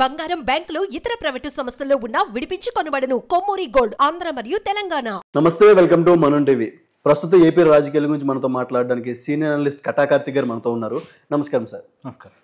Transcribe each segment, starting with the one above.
బంగారం, బ్యాంకులు, ఇతర ప్రైవేటు సంస్థల్లో ఉన్న విడిపించి కొనబడును. కొమ్మూరి గోల్డ్, ఆంధ్ర మరియు తెలంగాణ. నమస్తే, వెల్కమ్ టు మనం టీవీ. ప్రస్తుత ఏపీ రాజకీయాల గురించి మనతో మాట్లాడడానికి సీనియర్ అనలిస్ట్ కటా కార్తిక్ గారు మనతో ఉన్నారు. నమస్కారం సార్. నమస్కారం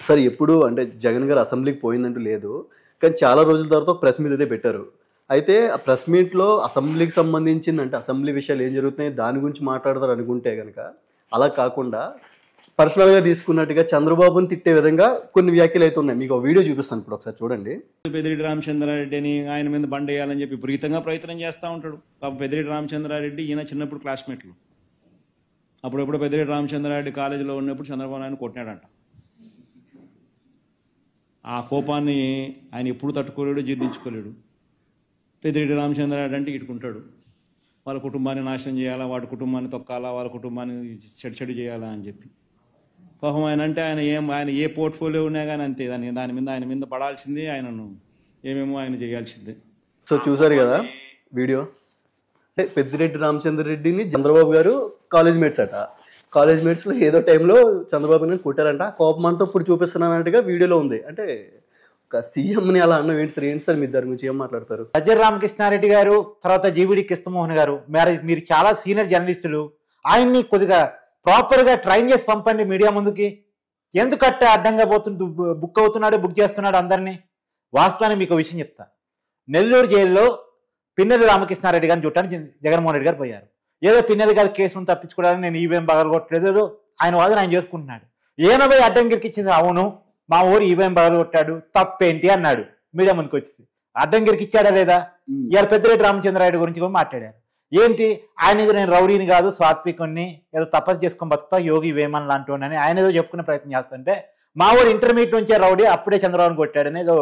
సార్. ఎప్పుడు అంటే జగన్ గారు అసెంబ్లీకి పోయిందంటూ లేదు, కానీ చాలా రోజుల తర్వాత ఒక ప్రెస్ మీట్ అయితే పెట్టారు. అయితే ఆ ప్రెస్ మీట్లో అసెంబ్లీకి సంబంధించింది, అంటే అసెంబ్లీ విషయాలు ఏం జరుగుతున్నాయి దాని గురించి మాట్లాడతారు అనుకుంటే కనుక, అలా కాకుండా పర్సనల్గా తీసుకున్నట్టుగా చంద్రబాబుని తిట్టే విధంగా కొన్ని వ్యాఖ్యలు అయితే ఉన్నాయి. మీకు వీడియో చూపిస్తాను, ఇప్పుడు ఒకసారి చూడండి. పెద్దిరెడ్డి రామచంద్రారెడ్డిని ఆయన మీద బండ్ వేయాలని చెప్పి విపరీతంగా ప్రయత్నం చేస్తూ ఉంటాడు. పాప పెద్దిరెడ్డి రామచంద్రారెడ్డి ఈయన చిన్నప్పుడు క్లాస్మేట్లు. అప్పుడప్పుడు పెద్దిరెడ్డి రామచంద్రారెడ్డి కాలేజీలో ఉన్నప్పుడు చంద్రబాబు నాయుడు కొట్టినాడంట. ఆ కోపాన్ని ఆయన ఎప్పుడు తట్టుకోలేడు, జీర్ణించుకోలేడు. పెద్దిరెడ్డి రామచంద్రారెడ్డి అంటే ఇటుకుంటాడు, వాళ్ళ కుటుంబాన్ని నాశనం చేయాలా, వాడి కుటుంబాన్ని తొక్కాలా, వాళ్ళ కుటుంబాన్ని చెడు చేయాలా అని చెప్పి. పాపం ఆయన అంటే ఆయన ఏ పోర్ట్ఫోలియో ఉన్నా కానీ అంతే, ఆయన మీద పడాల్సిందే, ఆయనను ఏమేమో ఆయన చేయాల్సిందే. సో చూసారు కదా వీడియో. అంటే పెద్దిరెడ్డి రామచంద్రరెడ్డిని చంద్రబాబు గారు కాలేజ్ మేట్స్ అట. కాలేజ్ మేట్స్లో ఏదో టైంలో చంద్రబాబు గారిని కొట్టారంట. కోపమంతా ఇప్పుడు చూపిస్తున్నానంటగా వీడియోలో ఉంది. అంటే ఒక సీఎంని అలా అన్న ఏంటి సార్, మీ దాని గురించి ఏం మాట్లాడతారు? సజ్జల రామకృష్ణారెడ్డి గారు, తర్వాత జీవిడి కృష్ణమోహన్ గారు, మీరు చాలా సీనియర్ జర్నలిస్టులు, ఆయన్ని కొద్దిగా ప్రాపర్గా ట్రైన్ చేసి పంపండి మీడియా ముందుకి. ఎందుకట్ట అడ్డంగా బుక్ చేస్తున్నాడు అందరినీ. వాస్తవాన్ని మీకు విషయం చెప్తా. నెల్లూరు జైల్లో పిన్నెల్లి రామకృష్ణారెడ్డి గారిని చూడటానికి జగన్మోహన్ రెడ్డి గారు పోయారు. ఏదో పిన్నెల్లి గారి కేసును తప్పించుకోవడానికి నేను ఈవీఎం పగలగొట్టలేదు, ఏదో ఆయన వాదన ఆయన చేసుకుంటున్నాడు. ఏనో అడ్డంగిరికి ఇచ్చింది, అవును మా ఊరు ఈవీఎం పగలగొట్టాడు, తప్పేంటి అన్నాడు మీడియా ముందుకు వచ్చేసి. అడ్డంగిరికి ఇచ్చాడా లేదా? ఇవాళ పెద్దిరెడ్డి రామచంద్రారెడ్డి గురించి కూడా మాట్లాడారు. ఏంటి ఆయన ఏదో నేను రౌడీని కాదు, సాత్వికుణ్ణి, ఏదో తపస్సు చేసుకొని బతుకుతా, యోగి వేమన్ లాంటి అని ఆయన ఏదో చెప్పుకునే ప్రయత్నం చేస్తుంటే, మా ఊరు ఇంటర్మీడియట్ నుంచే రౌడీ, అప్పుడే చంద్రబాబుని కొట్టాడని ఏదో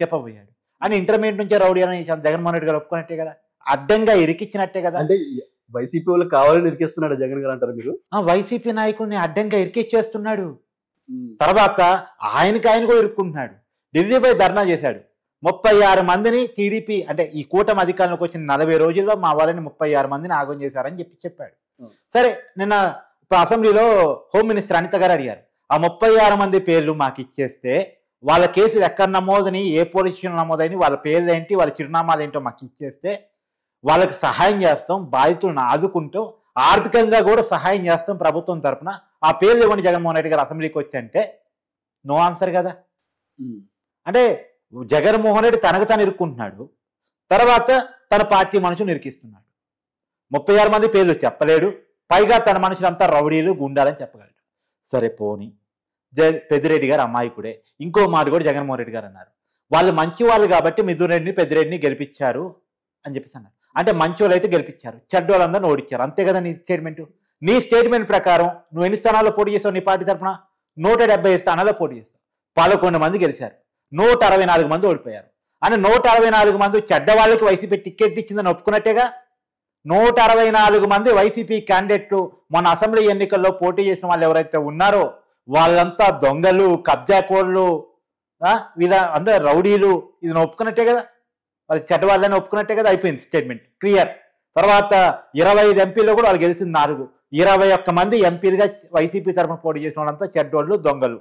చెప్పబోయాడు. అని ఇంటర్మీడియట్ నుంచే రౌడీ అని జగన్మోహన్ రెడ్డి గారు ఒప్పుకున్నట్టే కదా, అడ్డంగా ఇరికిచ్చినట్టే కదా. అంటే వైసీపీ వాళ్ళు కావాలని ఇరికిస్తున్నాడు జగన్ గారు అంటారు మీరు? వైసీపీ నాయకుడిని అడ్డంగా ఇరికిచ్చేస్తున్నాడు. తర్వాత ఆయన కూడా ఇరుక్కుంటున్నాడు. ఢిల్లీపై ధర్నా చేశాడు. 36 మందిని టీడీపీ, అంటే ఈ కూటమి అధికారంలోకి వచ్చిన 40 రోజుల్లో మా వాళ్ళని 36 మందిని ఆగం చేశారని చెప్పాడు. సరే, నిన్న అసెంబ్లీలో హోమ్ మినిస్టర్ అనిత గారు అడిగారు, ఆ 36 మంది పేర్లు మాకు ఇచ్చేస్తే వాళ్ళ కేసులు ఎక్కడ నమోదని, ఏ పోలీస్ స్టేషన్ నమోదని, వాళ్ళ పేర్లు ఏంటి, వాళ్ళ చిరునామాలు ఏంటో మాకు ఇచ్చేస్తే వాళ్ళకి సహాయం చేస్తాం, బాధితులను ఆదుకుంటాం, ఆర్థికంగా కూడా సహాయం చేస్తాం ప్రభుత్వం తరఫున, ఆ పేర్లు ఇవ్వండి జగన్మోహన్ రెడ్డి గారు అసెంబ్లీకి వచ్చి అంటే నో ఆన్సర్ కదా. అంటే జగన్మోహన్ రెడ్డి తనకు తాను ఇరుక్కుంటున్నాడు, తర్వాత తన పార్టీ మనుషులు ఇరికిస్తున్నాడు. 36 మంది పేర్లు చెప్పలేడు, పైగా తన మనుషులంతా రౌడీలు, గుండాలని చెప్పగలడు. సరే పోని, పెద్దిరెడ్డి గారు అమాయకుడే. ఇంకో మాట కూడా జగన్మోహన్ రెడ్డి గారు అన్నారు, వాళ్ళు మంచి వాళ్ళు కాబట్టి మిథున్ రెడ్డిని, పెద్దిరెడ్డిని గెలిపించారు అని చెప్పేసి అన్నారు. అంటే మంచి వాళ్ళు అయితే గెలిపించారు, చెడ్డ వాళ్ళందరినీ ఓడించారు, అంతే కదా నీ స్టేట్మెంట్. నీ స్టేట్మెంట్ ప్రకారం నువ్వు ఎన్ని స్థానాల్లో పోటీ చేస్తావు? నీ పార్టీ తరఫున 170 స్థానాల్లో పోటీ చేస్తావు, 11 మంది గెలిచారు, 164 మంది ఓడిపోయారు. అని 164 మంది చెడ్డ వాళ్ళకి వైసీపీ టికెట్ ఇచ్చిందని ఒప్పుకున్నట్టేగా. 164 మంది వైసీపీ క్యాండిడేట్లు మొన్న అసెంబ్లీ ఎన్నికల్లో పోటీ చేసిన వాళ్ళు ఎవరైతే ఉన్నారో వాళ్ళంతా దొంగలు, కబ్జాకోళ్ళు, అంటే రౌడీలు, ఇది ఒప్పుకున్నట్టే కదా, వాళ్ళు చెడ్డ వాళ్ళని ఒప్పుకున్నట్టే కదా. అయిపోయింది స్టేట్మెంట్, క్లియర్. తర్వాత 25 ఎంపీలో కూడా వాళ్ళు గెలిచింది 4, 21 మంది ఎంపీలుగా వైసీపీ తరఫున పోటీ చేసిన వాళ్ళంతా చెడ్డోళ్ళు, దొంగలు,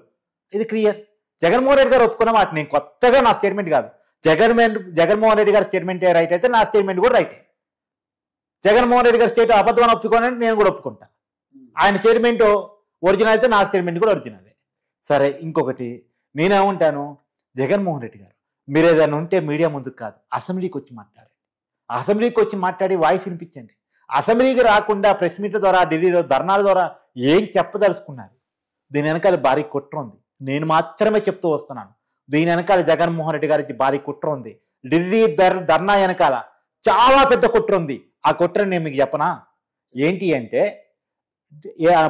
ఇది క్లియర్. జగన్మోహన్ రెడ్డి గారు ఒప్పుకున్న మాట, నేను కొత్తగా నా స్టేట్మెంట్ కాదు. జగన్మోహన్ రెడ్డి గారి స్టేట్మెంట్ రైట్ అయితే నా స్టేట్మెంట్ కూడా రైటే. జగన్మోహన్ రెడ్డి గారి స్టేట్ అబద్ధం ఒప్పుకోనంటే నేను కూడా ఒప్పుకుంటా. ఆయన స్టేట్మెంట్ ఒరిజినల్ అయితే నా స్టేట్మెంట్ కూడా ఒరిజినలే. సరే, ఇంకొకటి నేనేమంటాను, జగన్మోహన్ రెడ్డి గారు మీరు ఏదైనా ఉంటే మీడియా ముందుకు కాదు, అసెంబ్లీకి వచ్చి మాట్లాడండి. అసెంబ్లీకి వచ్చి మాట్లాడి వాయిస్ వినిపించండి. అసెంబ్లీకి రాకుండా ప్రెస్ మీట్ల ద్వారా, ఢిల్లీలో ధర్నాల ద్వారా ఏం చెప్పదలుచుకున్నారు? దీని వెనకాల భారీ కుట్ర ఉంది. నేను మాత్రమే చెప్తూ వస్తున్నాను, దీని వెనకాల జగన్మోహన్ రెడ్డి గారికి భారీ కుట్ర ఉంది. ఢిల్లీ ధర్నా వెనకాల చాలా పెద్ద కుట్ర ఉంది. ఆ కుట్ర నేను మీకు చెప్పనా? ఏంటి అంటే,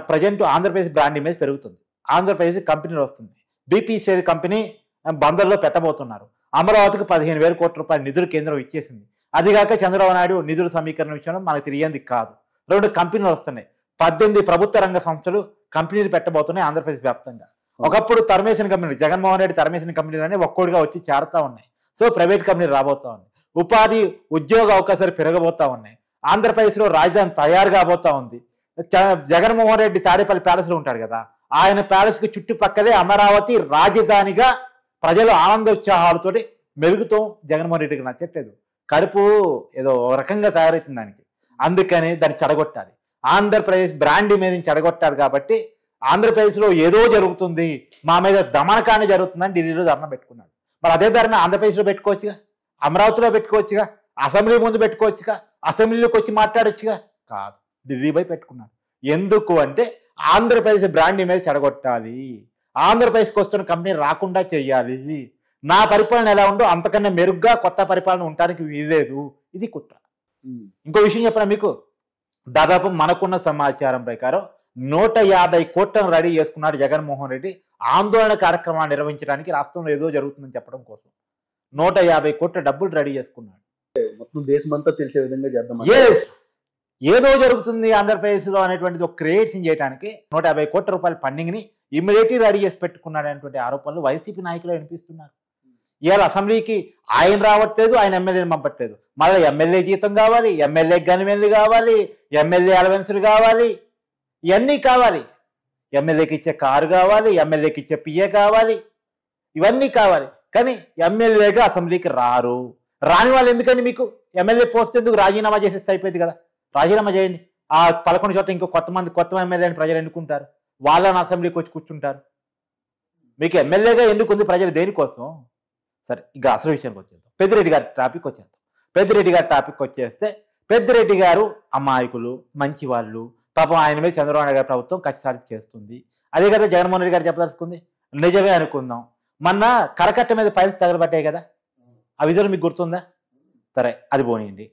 ప్రజెంట్ ఆంధ్రప్రదేశ్ బ్రాండ్ ఇమేజ్ పెరుగుతుంది, ఆంధ్రప్రదేశ్ కంపెనీలు వస్తుంది, బీపీసీఎల్ కంపెనీ బందర్లో పెట్టబోతున్నారు, అమరావతికి 15,000 కోట్ల రూపాయల నిధులు కేంద్రం ఇచ్చేసింది. అదిగాక చంద్రబాబు నాయుడు నిధుల సమీకరణ విషయంలో మనకు తెలియంది కాదు. 2 కంపెనీలు వస్తున్నాయి, 18 ప్రభుత్వ రంగ సంస్థలు కంపెనీలు పెట్టబోతున్నాయి ఆంధ్రప్రదేశ్ వ్యాప్తంగా. ఒకప్పుడు తరమేసిన కంపెనీలు, జగన్మోహన్ రెడ్డి తరమేసిన కంపెనీలన్నీ ఒక్కోడిగా వచ్చి చేరుతా ఉన్నాయి. సో ప్రైవేట్ కంపెనీలు రాబోతా ఉన్నాయి, ఉపాధి ఉద్యోగ అవకాశాలు పెరగబోతా ఉన్నాయి, ఆంధ్రప్రదేశ్లో రాజధాని తయారు కాబోతా ఉంది. జగన్మోహన్ రెడ్డి తాడేపల్లి ప్యాలెస్లో ఉంటాడు కదా, ఆయన ప్యాలెస్కి చుట్టుపక్కలే అమరావతి రాజధానిగా ప్రజలు ఆనందోత్సాహాలతోటి మెలుగుతాం. జగన్మోహన్ రెడ్డికి నచ్చట్లేదు, కడుపు ఏదో ఒక రకంగా తయారవుతుంది దానికి. అందుకని దాన్ని చెడగొట్టాలి. ఆంధ్రప్రదేశ్ బ్రాండ్ మీద చెడగొట్టారు కాబట్టి ఆంధ్రప్రదేశ్లో ఏదో జరుగుతుంది, మా మీద దమనకాండ జరుగుతుందని ఢిల్లీలో ధర్నా పెట్టుకున్నాడు. మరి అదే ధర్నా ఆంధ్రప్రదేశ్లో పెట్టుకోవచ్చుగా, అమరావతిలో పెట్టుకోవచ్చుగా, అసెంబ్లీ ముందు పెట్టుకోవచ్చుగా, అసెంబ్లీలోకి వచ్చి మాట్లాడొచ్చుగా. కాదు, ఢిల్లీ పోయి పెట్టుకున్నాడు. ఎందుకు అంటే ఆంధ్రప్రదేశ్ బ్రాండ్ ఇమేజ్ చెడగొట్టాలి, ఆంధ్రప్రదేశ్కి వస్తున్న కంపెనీ రాకుండా చెయ్యాలి, నా పరిపాలన ఎలా ఉందో అంతకన్నా మెరుగ్గా కొత్త పరిపాలన ఉండడానికి వీల్లేదు. ఇది కుట్ర. ఇంకో విషయం చెప్పనా మీకు, దాదాపు మనకున్న సమాచారం ప్రకారం 150 కోట్లను రెడీ చేసుకున్నాడు జగన్మోహన్ రెడ్డి ఆందోళన కార్యక్రమాన్ని నిర్వహించడానికి, రాష్ట్రంలో ఏదో జరుగుతుందని చెప్పడం కోసం 150 కోట్ల డబ్బులు రెడీ చేసుకున్నాడు. మొత్తం దేశమంతా తెలిసే విధంగా చేద్దాం. ఏదో జరుగుతుంది ఆంధ్రప్రదేశ్లో అనేటువంటిది ఒక క్రియేషన్ చేయడానికి 150 కోట్ల రూపాయల ఫండింగ్ని ఇమ్మీడియట్లీ రెడీ చేసి పెట్టుకున్నాడు అనేటువంటి ఆరోపణలు వైసీపీ నాయకులు వినిపిస్తున్నారు. ఇవాళ అసెంబ్లీకి ఆయన రావట్లేదు, ఆయన ఎమ్మెల్యేని పంపట్లేదు. మళ్ళీ ఎమ్మెల్యే జీతం కావాలి, ఎమ్మెల్యే గనిమెల్లి కావాలి, ఎమ్మెల్యే అలవెన్సులు కావాలి, ఇవన్నీ కావాలి. ఎమ్మెల్యేకి ఇచ్చే కారు కావాలి, ఎమ్మెల్యేకి ఇచ్చే పిఏ కావాలి, ఇవన్నీ కావాలి. కానీ ఎమ్మెల్యేగా అసెంబ్లీకి రారు. రాని వాళ్ళు ఎందుకండి మీకు ఎమ్మెల్యే పోస్ట్ ఎందుకు? రాజీనామా చేసేస్తే అయిపోయింది కదా, రాజీనామా చేయండి. ఆ 11 చోట్ల ఇంకో కొత్త ఎమ్మెల్యేని ప్రజలు ఎన్నుకుంటారు, వాళ్ళని అసెంబ్లీకి వచ్చి కూర్చుంటారు. మీకు ఎమ్మెల్యేగా ఎన్నుకుంది ప్రజలు దేనికోసం? సరే, ఇక అసలు విషయానికి వచ్చేద్దాం. పెద్దిరెడ్డి గారి టాపిక్ వచ్చేస్తే పెద్దిరెడ్డి గారు అమాయకులు, మంచి వాళ్ళు, పాపం ఆయన మీద చంద్రబాబు నాయుడు గారి ప్రభుత్వం ఖచ్చితంగా చేస్తుంది. అదే కదా జగన్మోహన్ రెడ్డి గారు చెప్పదలుచుకుంది. నిజమే అనుకుందాం, మొన్న కరకట్ట మీద ఫైల్స్ తగలబట్టాయి కదా, ఆ విధులు మీకు గుర్తుందా? సరే, అది పోనీయండి.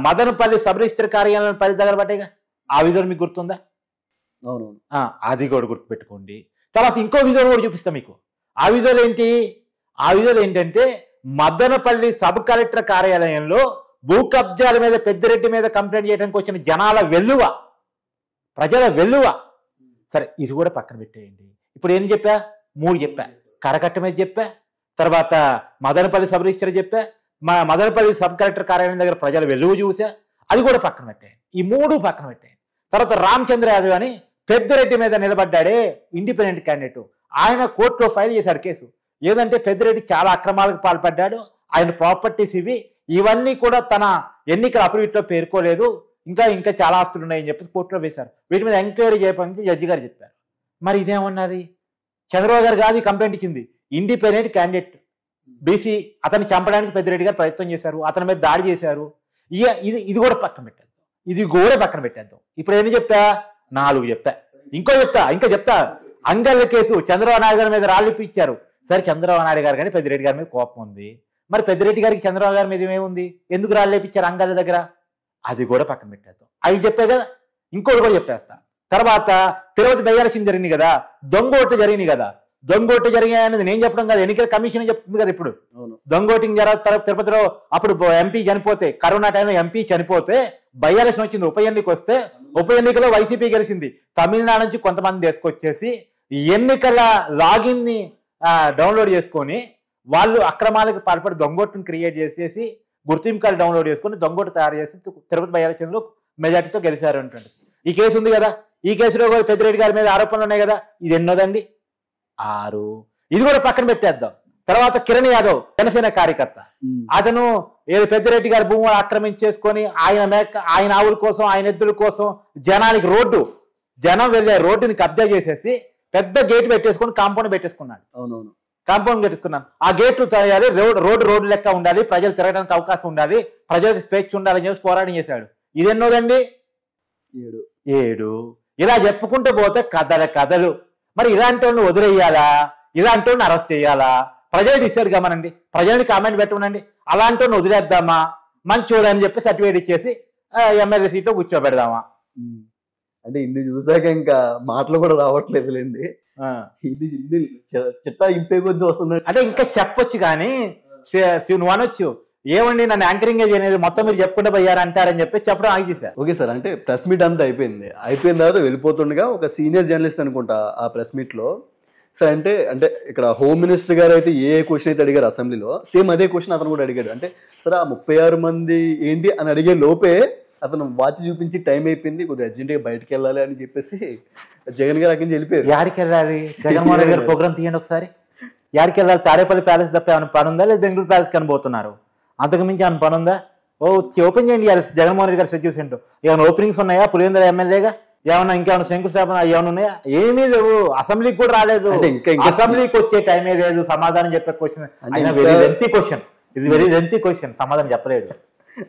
మదనపల్లి సబ్ రిజిస్టర్ కార్యాలయం ఫైల్స్ తగలబట్టాయిగా, ఆ విధులు మీకు గుర్తుందా? అది కూడా గుర్తుపెట్టుకోండి. తర్వాత ఇంకో విధులు కూడా చూపిస్తాం మీకు. ఆ విధులు ఏంటంటే మదనపల్లి సబ్ కలెక్టర్ కార్యాలయంలో భూ కబ్జాల మీద పెద్దిరెడ్డి మీద కంప్లైంట్ చేయడానికి వచ్చిన జనాల వెల్లువ, ప్రజల వెల్లువ. సరే, ఇది కూడా పక్కన పెట్టేయండి. ఇప్పుడు ఏం చెప్పా? 3 చెప్పా. కరకట్ట మీద చెప్పా, తర్వాత మదనపల్లి సబ్ రిజిస్టర్ చెప్పా, మదనపల్లి సబ్ కలెక్టర్ కార్యాలయం దగ్గర ప్రజల వెల్లువ చూసా, అది కూడా పక్కన పెట్టేయండి. ఈ 3 పక్కన పెట్టేయండి. తర్వాత రామచంద్ర యాదవ్ అని పెద్దిరెడ్డి మీద నిలబడ్డాడే ఇండిపెండెంట్ క్యాండిడేట్, ఆయన కోర్టులో ఫైల్ చేశారు కేసు. ఏదంటే పెద్దిరెడ్డి చాలా అక్రమాలకు పాల్పడ్డాడు, ఆయన ప్రాపర్టీస్ ఇవన్నీ కూడా తన ఎన్నికల అఫిడవిట్లో పేర్కోలేదు, ఇంకా చాలా ఆస్తులు ఉన్నాయని చెప్పేసి కోర్టులో వేశారు. వీటి మీద ఎంక్వైరీ చేయమని జడ్జి గారు చెప్పారు. మరి ఇదేమన్నారు? చంద్రబాబు గారు కాదు కంప్లైంట్ ఇచ్చింది, ఇండిపెండెంట్ క్యాండిడేట్ బీసీ, అతన్ని చంపడానికి పెద్దిరెడ్డి గారు ప్రయత్నం చేశారు, అతని మీద దాడి చేశారు. ఇది కూడా పక్కన పెట్టేద్దాం. ఇప్పుడు ఏం చెప్పా? 4 చెప్పా. ఇంకా చెప్తా. అంగళ్ళ కేసు చంద్రబాబు నాయుడు గారి మీద రాళ్ళిప్పించారు. సరే, చంద్రబాబు నాయుడు గారు కానీ పెద్దిరెడ్డి గారి మీద కోపం ఉంది. మరి పెద్దిరెడ్డి గారికి చంద్రబాబు గారి మీద ఏముంది? ఎందుకు రాళ్ళేపించారు అంగళ్ళ దగ్గర? అది కూడా పక్కన పెట్టేద్దాం. అవి చెప్పే కదా, ఇంకోటి కూడా చెప్పేస్తా. తర్వాత తిరుపతి బై ఎలక్షన్ జరిగింది కదా, దొంగ ఓట్లు జరిగినాయి కదా. దొంగ ఓట్లు జరిగాయి అనేది నేను చెప్పడం కాదు, ఎన్నికల కమిషన్ చెప్తుంది కదా. ఇప్పుడు దొంగ ఓటింగ్ తిరుపతిలో అప్పుడు ఎంపీ చనిపోతే, కరోనా టైంలో ఎంపీ చనిపోతే బై ఎలక్షన్ వచ్చింది, ఉప ఎన్నిక వస్తే ఉప ఎన్నికలో వైసీపీ గెలిచింది. తమిళనాడు నుంచి కొంతమంది తీసుకొచ్చేసి ఎన్నికల లాగిన్ ని డౌన్లోడ్ చేసుకొని వాళ్ళు అక్రమాలకు పాల్పడి దొంగోటును క్రియేట్ చేసేసి గుర్తింపు కార్డు డౌన్లోడ్ చేసుకొని దొంగోటు తయారు చేసి తిరుపతి బై ఎలక్షన్ లో మెజార్టీతో గెలిచారు అంటే ఈ కేసు ఉంది కదా. ఈ కేసులో పెద్దిరెడ్డి గారి మీద ఆరోపణలు ఉన్నాయి కదా. ఇది ఎన్నోదండి? 6. ఇది కూడా పక్కన పెట్టేద్దాం. తర్వాత కిరణ్ యాదవ్ జనసేన కార్యకర్త, అతను పెద్దిరెడ్డి గారి భూములు ఆక్రమించేసుకొని ఆయన ఆవుల కోసం, ఆయన ఎద్దుల కోసం జనానికి జనం వెళ్ళే రోడ్డుని కబ్జా చేసేసి పెద్ద గేట్ పెట్టేసుకొని కాంపౌండ్ పెట్టేసుకున్నాడు. కాంపౌండ్ పెట్టేసుకున్నాను. ఆ గేట్లు తయారు, రోడ్డు లెక్క ఉండాలి, ప్రజలు తిరగడానికి అవకాశం ఉండాలి, ప్రజలకు స్వేచ్ఛ ఉండాలని చెప్పి పోరాటం చేశాడు. ఇది ఎన్నోదండి? 7. ఇలా చెప్పుకుంటూ పోతే కథలు. మరి ఇలాంటి వాళ్ళని వదిలేయాలా? ఇలాంటి వాళ్ళని అరెస్ట్ చేయాలా? ప్రజలు డిసైడ్ కామనండి, ప్రజల్ని కామెంట్ పెట్టమనండి. అలాంటి వాళ్ళని వదిలేద్దామా, మంచోడు అని చెప్పి సర్టిఫికేట్ ఇచ్చేసి ఎమ్మెల్యే సీట్లో కూర్చోబెడదామా? అంటే ఇన్ని చూసాక ఇంకా మాటలు కూడా రావట్లేదులేండి. చిట్టా ఇంపే కొద్ది వస్తున్నాడు. అంటే ఇంకా చెప్పొచ్చు కానీ నువ్వు అనొచ్చు, ఏమండి నన్ను యాంకరింగ్ చేయలేదు, మొత్తం మీరు చెప్పుకుంటూ పోయారు అంటారని చెప్పి చెప్పడం ఆగి చేశారు. ఓకే సార్, అంటే ప్రెస్ మీట్ అంతా అయిపోయిన తర్వాత వెళ్ళిపోతుండగా ఒక సీనియర్ జర్నలిస్ట్ అనుకుంటా ఆ ప్రెస్ మీట్ లో, సార్ అంటే ఇక్కడ హోమ్ మినిస్టర్ గారు అయితే ఏ క్వశ్చన్ అయితే అడిగారు అసెంబ్లీలో, సేమ్ అదే క్వశ్చన్ అతను కూడా అడిగాడు. అంటే సార్ ఆ 36 మంది ఏంటి అని అడిగే లోపే అతను వాచ్ చూపించి టైం అయిపోయింది, కొద్దిగా అర్జెంట్గా బయటకు వెళ్ళాలి అని చెప్పేసి జగన్ గారు అక్కడి నుంచి వెళ్ళిపోయారు. యాడికి వెళ్ళాలి? జగన్మోహన్ రెడ్డి గారు ప్రోగ్రామ్ తీయండి ఒకసారి. యాడికి వెళ్ళాలి? తాడేపల్లి ప్యాలెస్ తప్ప ఏమైనా పని ఉందా, లేదా బెంగళూరు ప్యాలెస్ కనబోతున్నారు? అంతకు మించి ఏమైనా పని ఉందా? ఓపెన్ చేయండి జగన్మోహన్ రెడ్డి గారి సచివ్ సెంటర్. ఏమైనా ఓపెనింగ్స్ ఉన్నాయా? పులివెందుల ఎమ్మెల్యేగా ఏమన్నా ఇంకేమైనా శంకుస్థాపన ఏమైనా ఉన్నాయా? ఏమీ లేవు. అసెంబ్లీకి కూడా రాలేదు. అసెంబ్లీకి వచ్చే టైమే లేదు. సమాధానం చెప్పే క్వశ్చన్ అయినా వెరీ లెంతీ క్వశ్చన్. ఇది వెరీ లెంతీ క్వశ్చన్, సమాధానం చెప్పలేడు.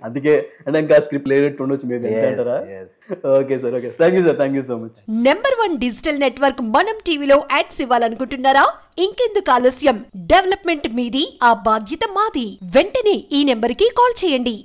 అందుకే అంటే ఇంకా స్క్రిప్ట్ లేనట్టు ఉండొచ్చు మేబీ అంటారా? Okay sir, okay, thank you so much. #1 digital network మనం టీవీలో యాడ్స్ ఇవ్వాలనుకుంటున్నారా? ఇంకెందుకు ఆలస్యం? డెవలప్మెంట్ మీది, ఆ బాధ్యత మాది. వెంటనే ఈ నెంబర్కి కాల్ చేయండి.